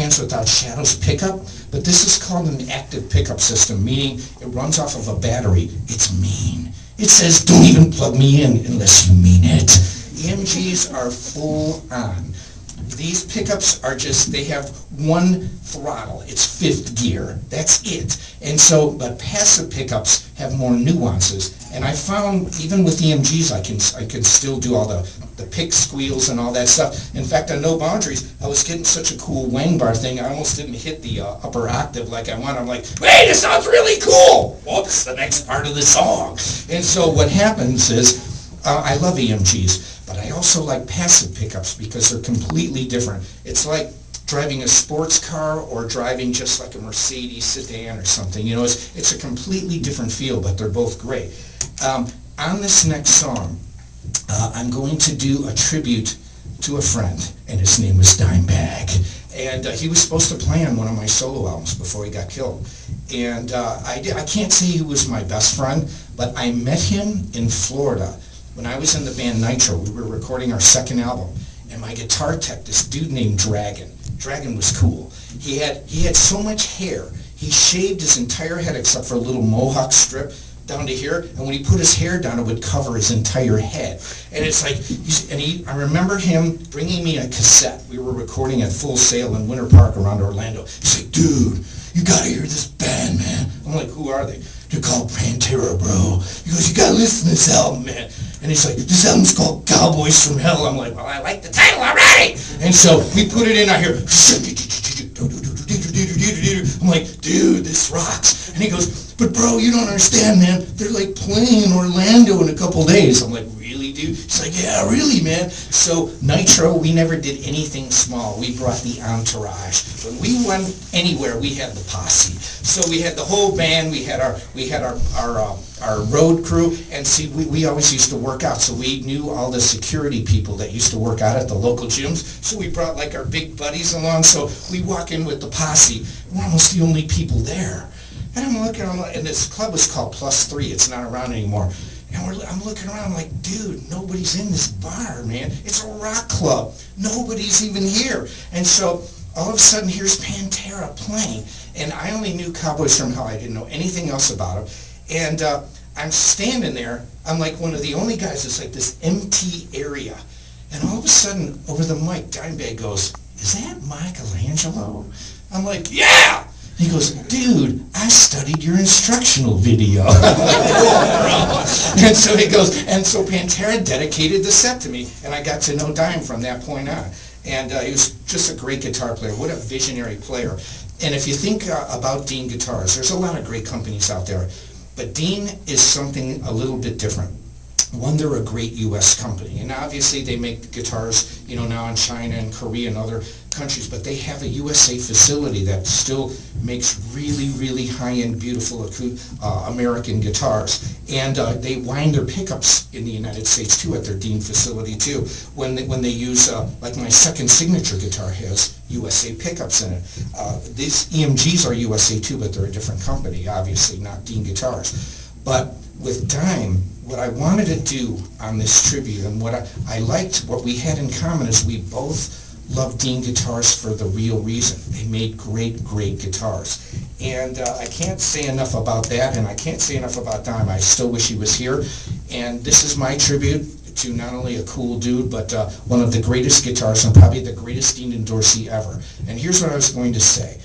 Hands Without Shadows pickup, but this is called an active pickup system, meaning it runs off of a battery. It's mean. It says, don't even plug me in unless you mean it. EMGs are full on. These pickups are just, they have one throttle. It's fifth gear. That's it. And so, but passive pickups have more nuances. And I found, even with EMGs, I can still do all the pick squeals and all that stuff. In fact, on No Boundaries, I was getting such a cool wang bar thing, I almost didn't hit the upper octave like I want. I'm like, hey, this sounds really cool. Whoops, the next part of the song. And so what happens is, I love EMGs, but I also like passive pickups because they're completely different. It's like driving a sports car or driving just like a Mercedes sedan or something. You know, it's a completely different feel, but they're both great. On this next song, I'm going to do a tribute to a friend, and his name was Dimebag. And he was supposed to play on one of my solo albums before he got killed. And I can't say he was my best friend, but I met him in Florida. When I was in the band Nitro, we were recording our second album, and my guitar tech, this dude named Dragon was cool. He had so much hair, he shaved his entire head except for a little mohawk strip down to here, and when he put his hair down, it would cover his entire head. And it's like, I remember him bringing me a cassette. We were recording at Full Sail in Winter Park around Orlando. He's like, dude, you gotta hear this band, man. I'm like, who are they? They're called Pantera, bro. He goes, you gotta listen to this album, man. And he's like, this album's called Cowboys from Hell. I'm like, well, I like the title already. And so we put it in, I hear, I'm like, dude, this rocks. And he goes, but bro, you don't understand, man. They're like playing in Orlando in a couple days. I'm like, really, dude? He's like, yeah, really, man. So Nitro, we never did anything small. We brought the entourage. When we went anywhere, we had the posse. So we had the whole band. We had our road crew, and see, we always used to work out, so we knew all the security people that used to work out at the local gyms, so we brought like our big buddies along, so we walk in with the posse. We're almost the only people there. And I'm looking around, and this club was called Plus 3, it's not around anymore. And I'm looking around like, dude, nobody's in this bar, man. It's a rock club. Nobody's even here. And so all of a sudden, here's Pantera playing, and I only knew Cowboys from Hell. I didn't know anything else about them. And I'm standing there, I'm like one of the only guys, it's like this empty area. And all of a sudden, over the mic, Dimebag goes, is that Michelangelo? I'm like, yeah! He goes, dude, I studied your instructional video. And so he goes, and so Pantera dedicated the set to me, and I got to know Dime from that point on. And he was just a great guitar player. What a visionary player. And if you think about Dean Guitars, there's a lot of great companies out there. But Dean is something a little bit different. One, they're a great U.S. company, and obviously they make guitars, you know, now in China and Korea and other countries, but they have a USA facility that still makes really, really high-end, beautiful American guitars. And they wind their pickups in the United States too at their Dean facility too. When they use, like my second signature guitar has USA pickups in it. These EMGs are USA too, but they're a different company, obviously, not Dean Guitars. But with Dime, what I wanted to do on this tribute, and what I liked, what we had in common is we both loved Dean Guitars for the real reason. They made great, great guitars. And I can't say enough about that, and I can't say enough about Dime. I still wish he was here. And this is my tribute to not only a cool dude, but one of the greatest guitarists and probably the greatest Dean and Dorsey ever. And here's what I was going to say.